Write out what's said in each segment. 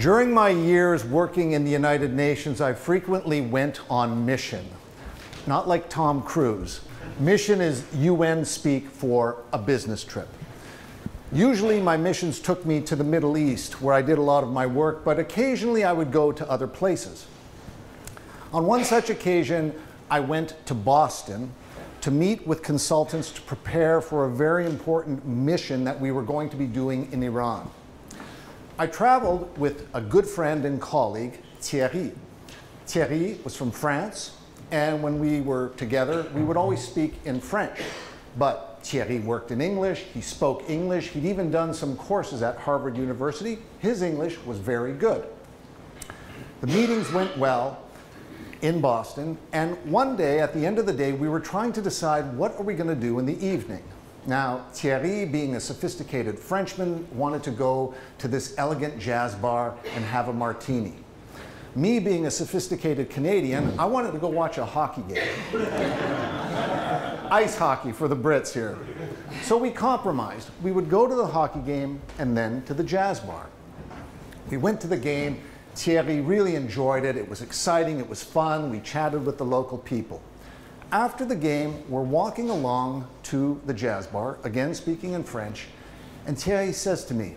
During my years working in the United Nations, I frequently went on mission. Not like Tom Cruise. Mission is UN speak for a business trip. Usually my missions took me to the Middle East, where I did a lot of my work, but occasionally I would go to other places. On one such occasion, I went to Boston to meet with consultants to prepare for a very important mission that we were going to be doing in Iran. I traveled with a good friend and colleague, Thierry. Thierry was from France, and when we were together, we would always speak in French. But Thierry worked in English, he spoke English, he'd even done some courses at Harvard University. His English was very good. The meetings went well in Boston, and one day, at the end of the day, we were trying to decide what are we going to do in the evening. Now, Thierry, being a sophisticated Frenchman, wanted to go to this elegant jazz bar and have a martini. Me, being a sophisticated Canadian, I wanted to go watch a hockey game. Ice hockey for the Brits here. So we compromised. We would go to the hockey game and then to the jazz bar. We went to the game. Thierry really enjoyed it. It was exciting. It was fun. We chatted with the local people. After the game, we're walking along to the jazz bar, again speaking in French, and Thierry says to me,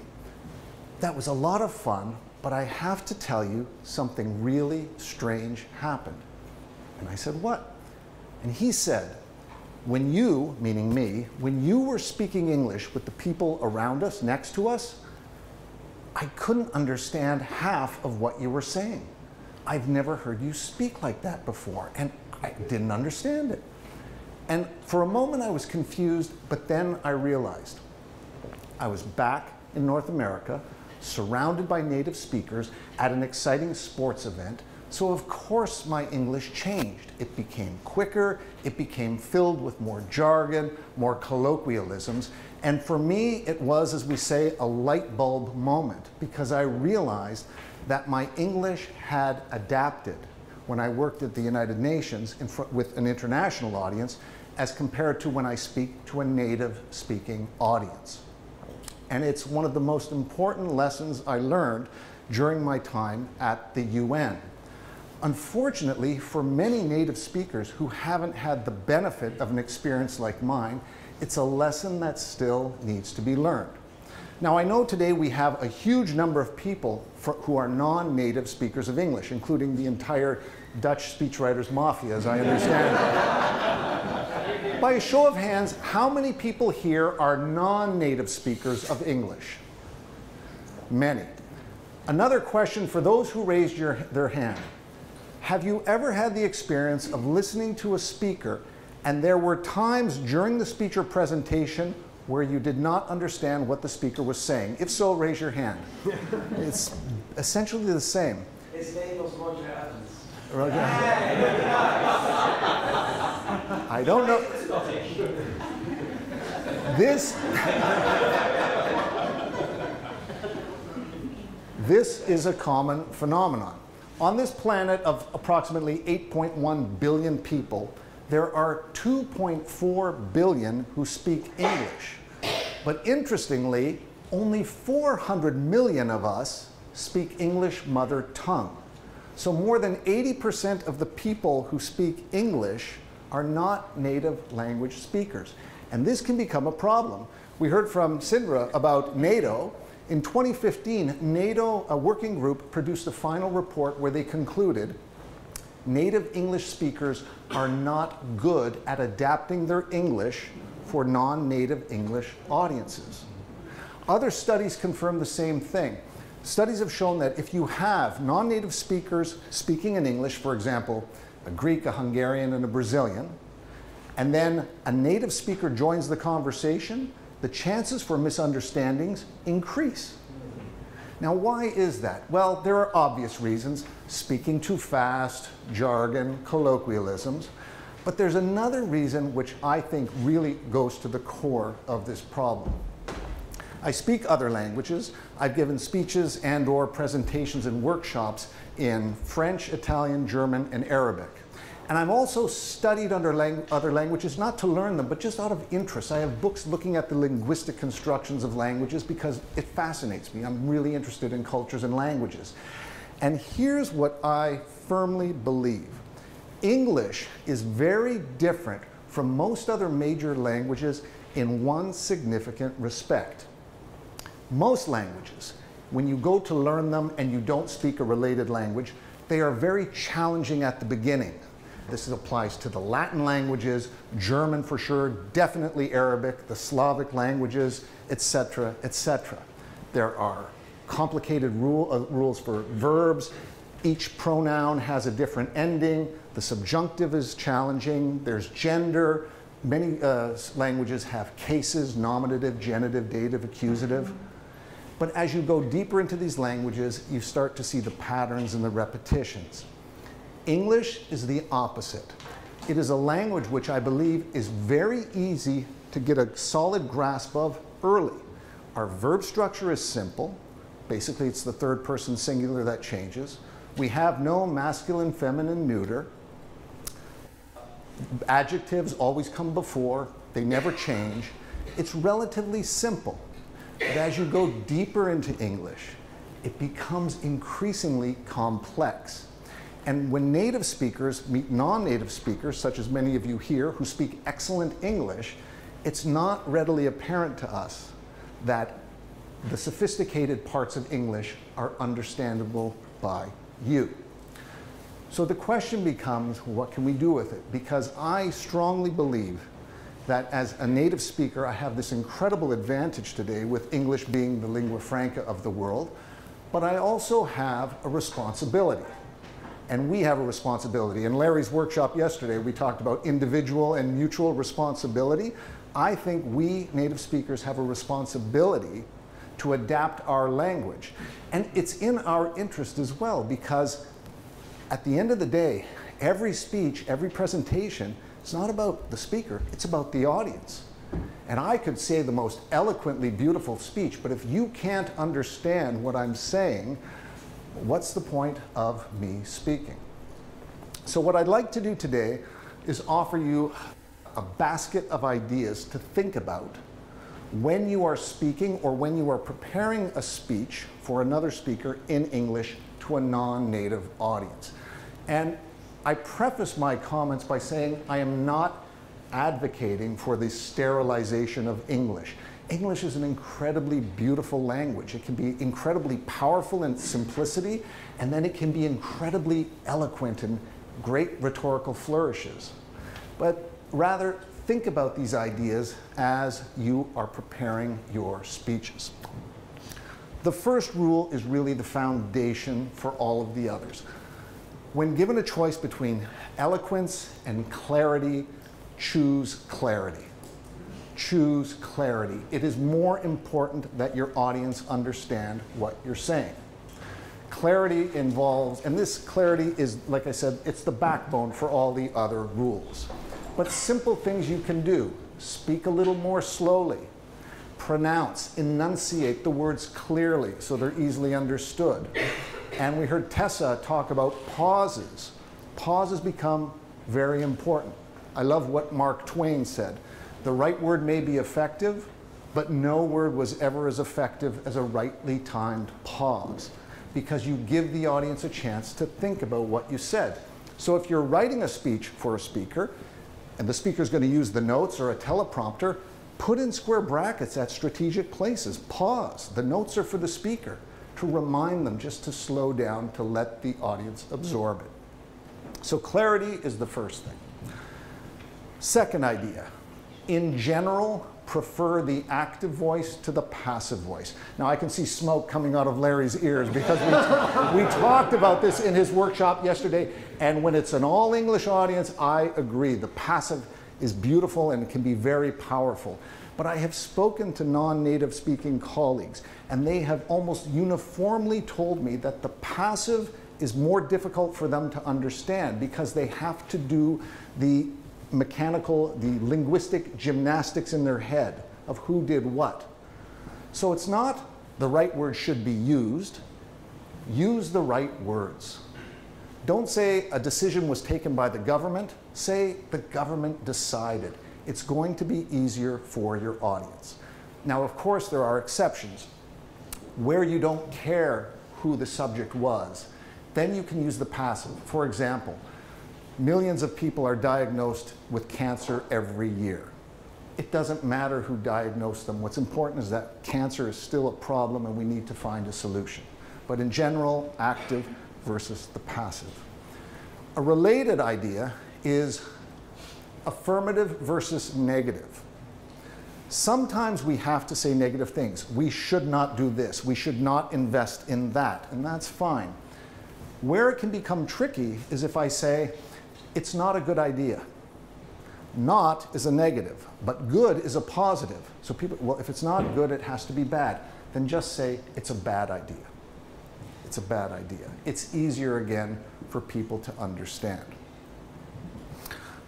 "That was a lot of fun, but I have to tell you something really strange happened." And I said, "What?" And he said, "When you," meaning me, "when you were speaking English with the people around us, next to us, I couldn't understand half of what you were saying. I've never heard you speak like that before, and I didn't understand it." And for a moment I was confused, but then I realized I was back in North America, surrounded by native speakers at an exciting sports event. So of course my English changed. It became quicker, it became filled with more jargon, more colloquialisms. And for me, it was, as we say, a light bulb moment, because I realized that my English had adapted when I worked at the United Nations with an international audience as compared to when I speak to a native speaking audience. And it's one of the most important lessons I learned during my time at the UN. Unfortunately, for many native speakers who haven't had the benefit of an experience like mine, it's a lesson that still needs to be learned. Now, I know today we have a huge number of people who are non-native speakers of English, including the entire Dutch speechwriters mafia, as I understand it. By a show of hands, how many people here are non-native speakers of English? Many. Another question for those who raised their hand. Have you ever had the experience of listening to a speaker and there were times during the speech or presentation where you did not understand what the speaker was saying? If so, raise your hand. It's essentially the same. His name was Roger Evans. Roger. I don't know. This is a common phenomenon. On this planet of approximately 8.1 billion people, there are 2.4 billion who speak English. But interestingly, only 400 million of us speak English mother tongue. So more than 80% of the people who speak English are not native language speakers. And this can become a problem. We heard from Sindra about NATO. In 2015, NATO, a working group, produced a final report where they concluded native English speakers are not good at adapting their English for non-native English audiences. Other studies confirm the same thing. Studies have shown that if you have non-native speakers speaking in English, for example, a Greek, a Hungarian, and a Brazilian, and then a native speaker joins the conversation, the chances for misunderstandings increase. Now, why is that? Well, there are obvious reasons: speaking too fast, jargon, colloquialisms. But there's another reason which I think really goes to the core of this problem. I speak other languages. I've given speeches and/or presentations and workshops in French, Italian, German, and Arabic. And I've also studied other languages, not to learn them, but just out of interest. I have books looking at the linguistic constructions of languages because it fascinates me. I'm really interested in cultures and languages. And here's what I firmly believe. English is very different from most other major languages in one significant respect. Most languages, when you go to learn them and you don't speak a related language, they are very challenging at the beginning. This applies to the Latin languages, German for sure, definitely Arabic, the Slavic languages, etc., etc. There are complicated rules for verbs. Each pronoun has a different ending. The subjunctive is challenging. There's gender. Many languages have cases, nominative, genitive, dative, accusative. But as you go deeper into these languages, you start to see the patterns and the repetitions. English is the opposite. It is a language which I believe is very easy to get a solid grasp of early. Our verb structure is simple. Basically, it's the third person singular that changes. We have no masculine, feminine, neuter. Adjectives always come before. They never change. It's relatively simple. But as you go deeper into English, it becomes increasingly complex. And when native speakers meet non-native speakers, such as many of you here who speak excellent English, it's not readily apparent to us that the sophisticated parts of English are understandable by you. So the question becomes, what can we do with it? Because I strongly believe that as a native speaker, I have this incredible advantage today with English being the lingua franca of the world, but I also have a responsibility. And we have a responsibility. In Larry's workshop yesterday, we talked about individual and mutual responsibility. I think we native speakers have a responsibility to adapt our language. And it's in our interest as well, because at the end of the day, every speech, every presentation, it's not about the speaker, it's about the audience. And I could say the most eloquently beautiful speech, but if you can't understand what I'm saying, what's the point of me speaking? So what I'd like to do today is offer you a basket of ideas to think about when you are speaking or when you are preparing a speech for another speaker in English to a non-native audience. And I preface my comments by saying I am not advocating for the sterilization of English. English is an incredibly beautiful language. It can be incredibly powerful in simplicity, and then it can be incredibly eloquent and great rhetorical flourishes. But rather, think about these ideas as you are preparing your speeches. The first rule is really the foundation for all of the others. When given a choice between eloquence and clarity, choose clarity. Choose clarity. It is more important that your audience understand what you're saying. Clarity involves, and this clarity is, like I said, it's the backbone for all the other rules. But simple things you can do. Speak a little more slowly. Pronounce, enunciate the words clearly so they're easily understood. And we heard Tessa talk about pauses. Pauses become very important. I love what Mark Twain said. The right word may be effective, but no word was ever as effective as a rightly timed pause, because you give the audience a chance to think about what you said. So if you're writing a speech for a speaker, and the speaker is going to use the notes or a teleprompter, put in square brackets at strategic places. Pause. The notes are for the speaker, to remind them just to slow down, to let the audience absorb it. So clarity is the first thing. Second idea. In general, prefer the active voice to the passive voice. Now I can see smoke coming out of Larry's ears because we talked about this in his workshop yesterday, and when it's an all English audience, I agree. The passive is beautiful and can be very powerful. But I have spoken to non-native speaking colleagues, and they have almost uniformly told me that the passive is more difficult for them to understand because they have to do the mechanical, the linguistic gymnastics in their head of who did what. So it's not the right word should be used. Use the right words. Don't say a decision was taken by the government. Say the government decided. It's going to be easier for your audience. Now, of course, there are exceptions. Where you don't care who the subject was, then you can use the passive. For example, millions of people are diagnosed with cancer every year. It doesn't matter who diagnosed them. What's important is that cancer is still a problem and we need to find a solution. But in general, active versus the passive. A related idea is affirmative versus negative. Sometimes we have to say negative things. We should not do this. We should not invest in that, and that's fine. Where it can become tricky is if I say, it's not a good idea. Not is a negative, but good is a positive. So people, well, if it's not good, it has to be bad. Then just say, it's a bad idea. It's a bad idea. It's easier, again, for people to understand.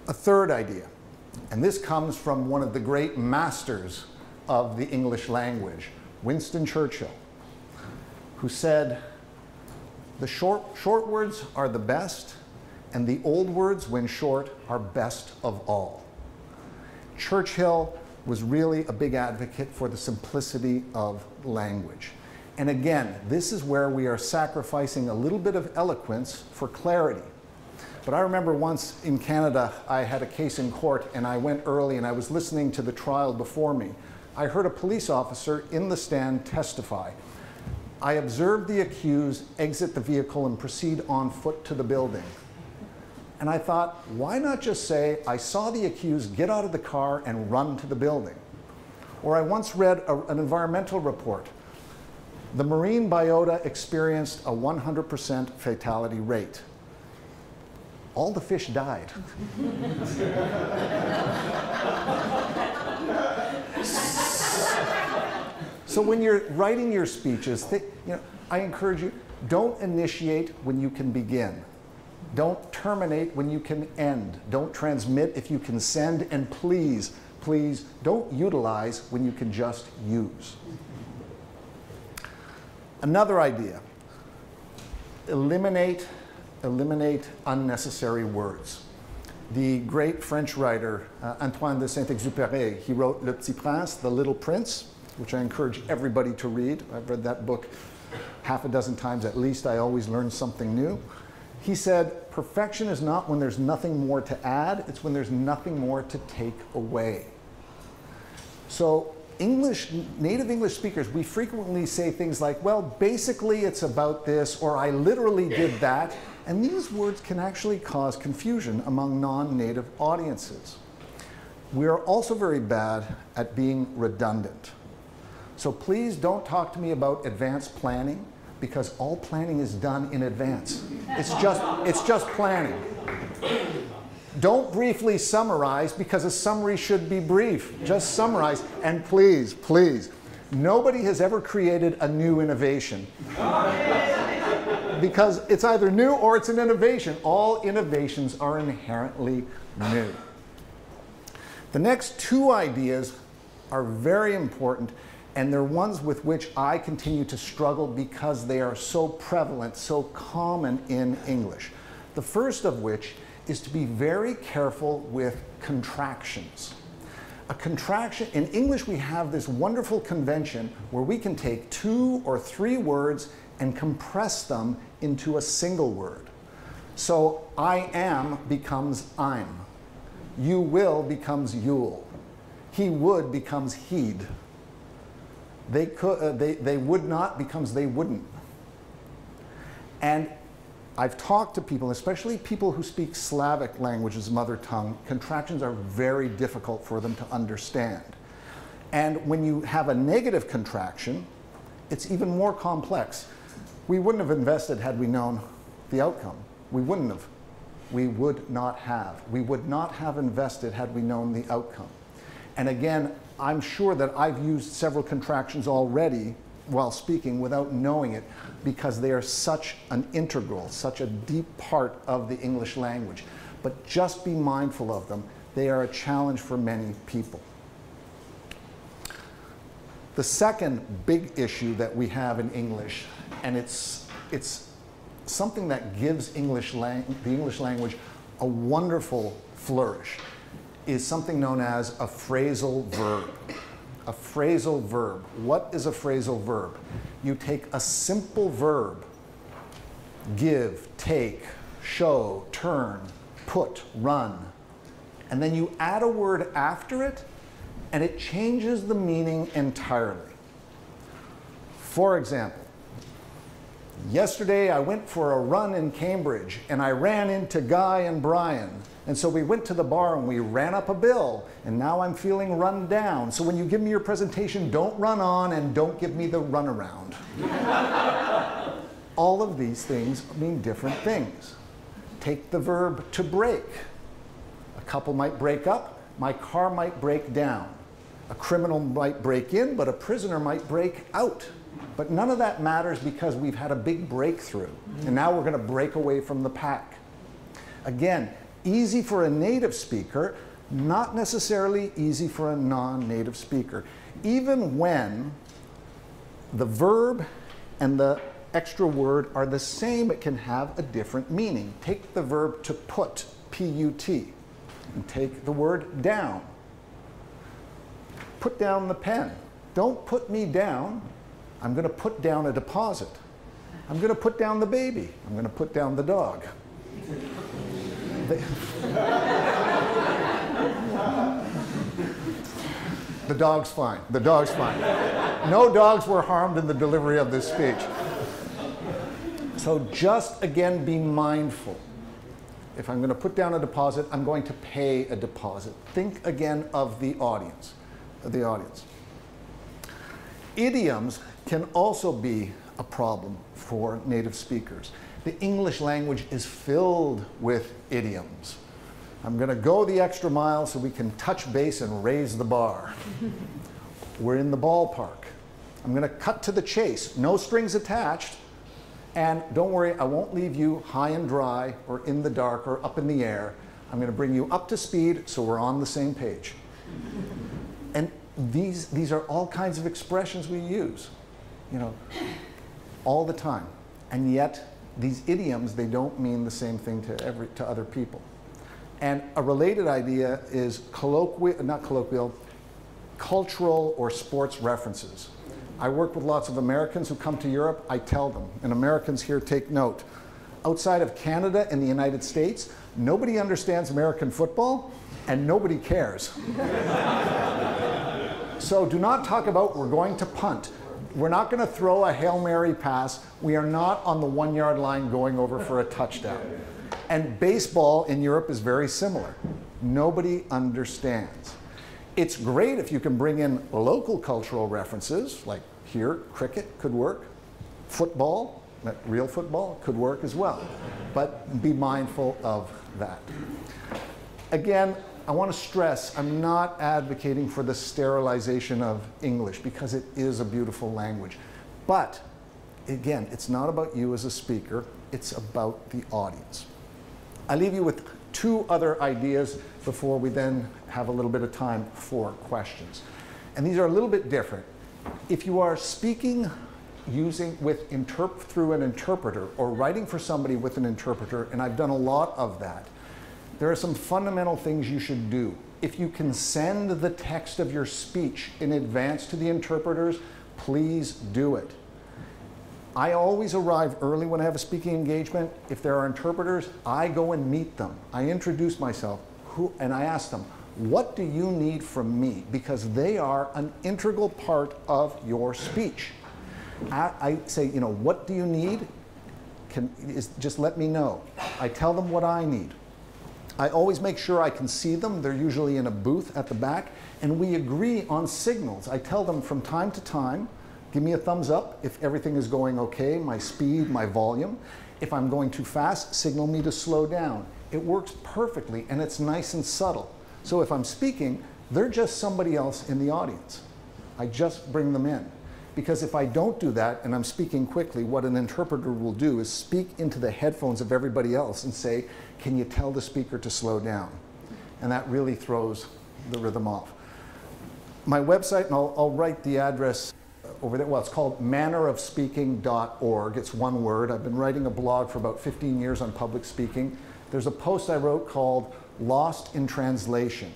A third idea, and this comes from one of the great masters of the English language, Winston Churchill, who said, the short words are the best, and the old words, when short, are best of all. Churchill was really a big advocate for the simplicity of language. And again, this is where we are sacrificing a little bit of eloquence for clarity. But I remember once in Canada, I had a case in court and I went early and I was listening to the trial before me. I heard a police officer in the stand testify. I observed the accused exit the vehicle and proceed on foot to the building. And I thought, why not just say, I saw the accused get out of the car and run to the building? Or I once read an environmental report. The marine biota experienced a 100% fatality rate. All the fish died. So when you're writing your speeches, I encourage you, don't initiate when you can begin. Don't terminate when you can end. Don't transmit if you can send. And please, please don't utilize when you can just use. Another idea, eliminate unnecessary words. The great French writer, Antoine de Saint-Exupéry, he wrote Le Petit Prince, The Little Prince, which I encourage everybody to read. I've read that book half a dozen times at least. I always learn something new. He said, perfection is not when there's nothing more to add, it's when there's nothing more to take away. So native English speakers, we frequently say things like, well, basically it's about this, or I literally did that. And these words can actually cause confusion among non-native audiences. We are also very bad at being redundant. So please don't talk to me about advanced planning, because all planning is done in advance. It's just planning. Don't briefly summarize, because a summary should be brief. Just summarize. And please, please, nobody has ever created a new innovation. Because it's either new or it's an innovation. All innovations are inherently new. The next two ideas are very important, and they're ones with which I continue to struggle because they are so prevalent, so common in English. The first of which is to be very careful with contractions. A contraction, in English we have this wonderful convention where we can take 2 or 3 words and compress them into a single word. So I am becomes I'm. You will becomes you'll. He would becomes he'd. They would not becomes they wouldn't. And I've talked to people, especially people who speak Slavic language as mother tongue, contractions are very difficult for them to understand. And when you have a negative contraction, it's even more complex. We wouldn't have invested had we known the outcome. We wouldn't have. We would not have. We would not have invested had we known the outcome. And again, I'm sure that I've used several contractions already while speaking without knowing it, because they are such an integral, such a deep part of the English language. But just be mindful of them. They are a challenge for many people. The second big issue that we have in English, and it's something that gives the English language a wonderful flourish is something known as a phrasal verb. A phrasal verb. What is a phrasal verb? You take a simple verb, give, take, show, turn, put, run, and then you add a word after it, and it changes the meaning entirely. For example, yesterday I went for a run in Cambridge, and I ran into Guy and Brian. And so we went to the bar and we ran up a bill, and now I'm feeling run down. So when you give me your presentation, don't run on and don't give me the runaround. All of these things mean different things. Take the verb to break. A couple might break up, my car might break down. A criminal might break in, but a prisoner might break out. But none of that matters because we've had a big breakthrough, and now we're going to break away from the pack. Again, easy for a native speaker, not necessarily easy for a non-native speaker. Even when the verb and the extra word are the same, it can have a different meaning. Take the verb to put, P-U-T, and take the word down. Put down the pen. Don't put me down. I'm going to put down a deposit. I'm going to put down the baby. I'm going to put down the dog. The dog's fine. The dog's fine. No dogs were harmed in the delivery of this speech. So just, again, be mindful. If I'm going to put down a deposit, I'm going to pay a deposit. Think again of the audience. Idioms can also be a problem for native speakers. The English language is filled with idioms. I'm going to go the extra mile so we can touch base and raise the bar. We're in the ballpark. I'm going to cut to the chase, no strings attached. And don't worry, I won't leave you high and dry or in the dark or up in the air. I'm going to bring you up to speed so we're on the same page. And these are all kinds of expressions we use, you know, all the time. And yet, these idioms, they don't mean the same thing to other people. And a related idea is cultural or sports references. I work with lots of Americans who come to Europe. I tell them, and Americans here take note. Outside of Canada and the United States, nobody understands American football, and nobody cares. So do not talk about we're going to punt. We're not going to throw a Hail Mary pass. We are not on the 1-yard line going over for a touchdown. And baseball in Europe is very similar. Nobody understands. It's great if you can bring in local cultural references, like here, cricket could work. Football, real football, could work as well. But be mindful of that. Again, I want to stress, I'm not advocating for the sterilization of English because it is a beautiful language. But again, it's not about you as a speaker, it's about the audience. I leave you with 2 other ideas before we then have a little bit of time for questions. And these are a little bit different. If you are speaking through an interpreter or writing for somebody with an interpreter, and I've done a lot of that, there are some fundamental things you should do. If you can send the text of your speech in advance to the interpreters, please do it. I always arrive early when I have a speaking engagement. If there are interpreters, I go and meet them. I introduce myself, and I ask them, what do you need from me? Because they are an integral part of your speech. I say, you know, what do you need? Just let me know. I tell them what I need. I always make sure I can see them. They're usually in a booth at the back, and we agree on signals. I tell them from time to time, give me a thumbs up if everything is going okay, my speed, my volume. If I'm going too fast, signal me to slow down. It works perfectly, and it's nice and subtle. So if I'm speaking, they're just somebody else in the audience. I just bring them in. Because if I don't do that, and I'm speaking quickly, what an interpreter will do is speak into the headphones of everybody else and say, can you tell the speaker to slow down? And that really throws the rhythm off. My website, and I'll write the address over there. Well, it's called mannerofspeaking.org. It's one word. I've been writing a blog for about 15 years on public speaking. There's a post I wrote called Lost in Translation,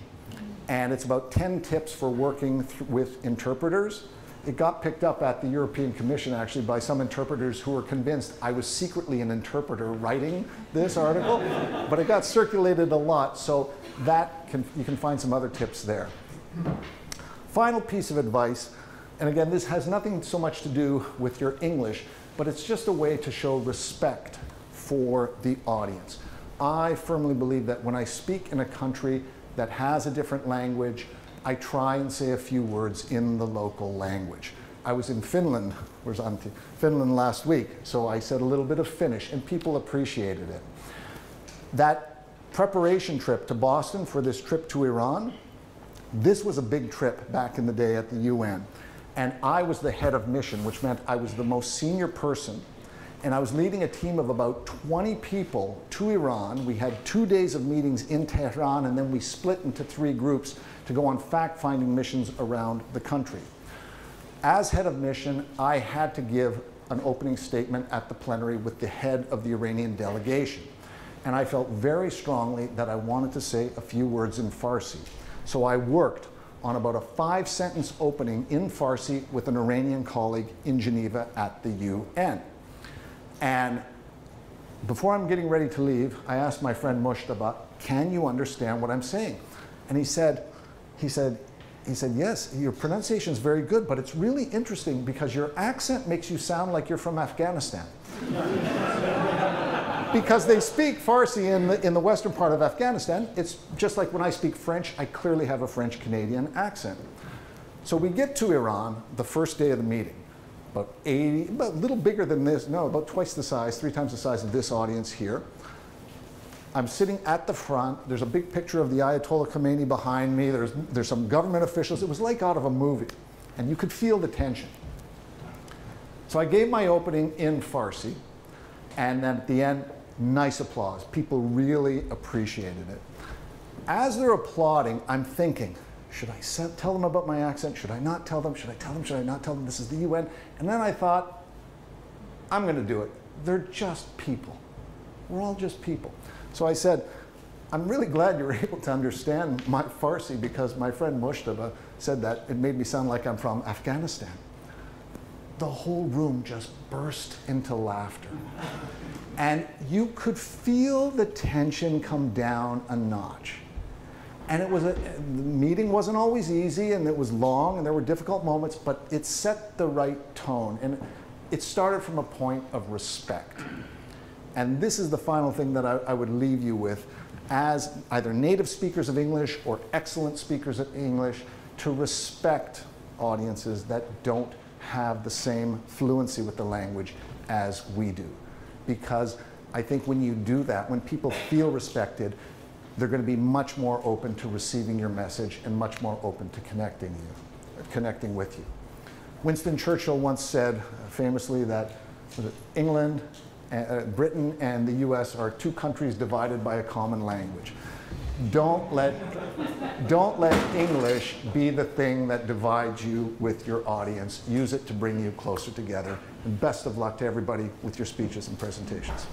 and it's about 10 tips for working with interpreters. It got picked up at the European Commission, actually, by some interpreters who were convinced I was secretly an interpreter writing this article, but it got circulated a lot, so you can find some other tips there. Final piece of advice, and again, this has nothing so much to do with your English, but it's just a way to show respect for the audience. I firmly believe that when I speak in a country that has a different language, I try and say a few words in the local language. I was in Finland, last week, so I said a little bit of Finnish, and people appreciated it. That preparation trip to Boston for this trip to Iran, this was a big trip back in the day at the UN. And I was the head of mission, which meant I was the most senior person. And I was leading a team of about 20 people to Iran. We had 2 days of meetings in Tehran, and then we split into 3 groups to go on fact-finding missions around the country. As head of mission, I had to give an opening statement at the plenary with the head of the Iranian delegation. And I felt very strongly that I wanted to say a few words in Farsi. So I worked on about a 5-sentence opening in Farsi with an Iranian colleague in Geneva at the UN. And before I'm getting ready to leave, I asked my friend Mushtaba, can you understand what I'm saying? And he said, yes, your pronunciation is very good, but it's really interesting because your accent makes you sound like you're from Afghanistan. Because they speak Farsi in the western part of Afghanistan. It's just like when I speak French, I clearly have a French-Canadian accent. So we get to Iran the first day of the meeting. About a little bigger than this, no, about twice the size, 3 times the size of this audience here. I'm sitting at the front. There's a big picture of the Ayatollah Khomeini behind me. There's some government officials. It was like out of a movie, and you could feel the tension. So I gave my opening in Farsi, and then at the end, nice applause. People really appreciated it. As they're applauding, I'm thinking, should I tell them about my accent? Should I not tell them? Should I tell them? Should I not tell them? This is the UN. And then I thought, I'm going to do it. They're just people. We're all just people. So I said, I'm really glad you're able to understand my Farsi because my friend Mushtaba said that it made me sound like I'm from Afghanistan. The whole room just burst into laughter. And you could feel the tension come down a notch. And the meeting wasn't always easy, and it was long, and there were difficult moments, but it set the right tone. And it started from a point of respect. And this is the final thing that I would leave you with as either native speakers of English or excellent speakers of English, to respect audiences that don't have the same fluency with the language as we do. Because I think when you do that, when people feel respected, they're going to be much more open to receiving your message and much more open to connecting with you. Winston Churchill once said famously that England, Britain and the US are 2 countries divided by a common language. Don't let English be the thing that divides you with your audience. Use it to bring you closer together. And best of luck to everybody with your speeches and presentations.